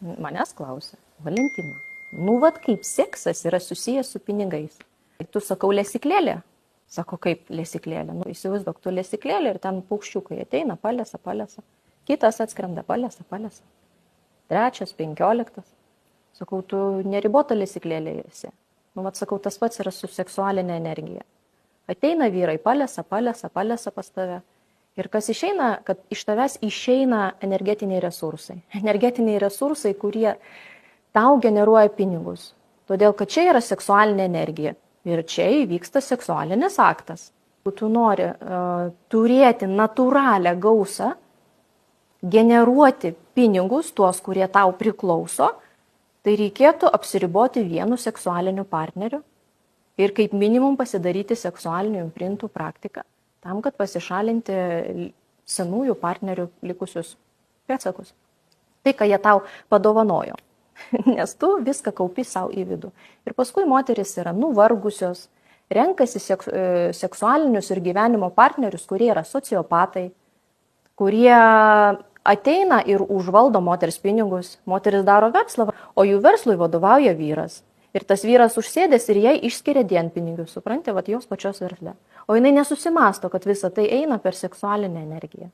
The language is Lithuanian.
Manęs klausia, Valentina, nu vat kaip seksas yra susijęs su pinigais. Tu sakau, lesyklėlė? Sako, kaip lesyklėlė? Nu, įsivaizduok, tu lesyklėlė ir ten paukščiukai ateina, palesa. Kitas atskrenda, palesa. Trečias, 15. Sakau, tu neribota lesyklėlė esi. Nu, vat sakau, tas pats yra su seksualinė energija. Ateina vyrai, palesa pas tave. Ir kas išeina, kad iš tavęs išeina energetiniai resursai. Energetiniai resursai, kurie tau generuoja pinigus. Todėl, kad čia yra seksualinė energija. Ir čia įvyksta seksualinis aktas. Jeigu tu nori turėti natūralią gausą, generuoti pinigus, tuos, kurie tau priklauso, tai reikėtų apsiriboti vienu seksualiniu partneriu ir kaip minimum pasidaryti seksualinių imprintų praktiką, tam, kad pasišalinti senųjų partnerių likusius pėdsakus. Tai, ką jie tau padovanojo. Nes tu viską kaupi savo į vidų. Ir paskui moteris yra nuvargusios, renkasi seksualinius ir gyvenimo partnerius, kurie yra sociopatai, kurie ateina ir užvaldo moters pinigus. Moteris daro verslą, o jų verslui vadovauja vyras. Ir tas vyras užsėdęs ir jai išskiria dienpinigius, supranti, vat jos pačios versle. O jinai nesusimasto, kad visa tai eina per seksualinę energiją.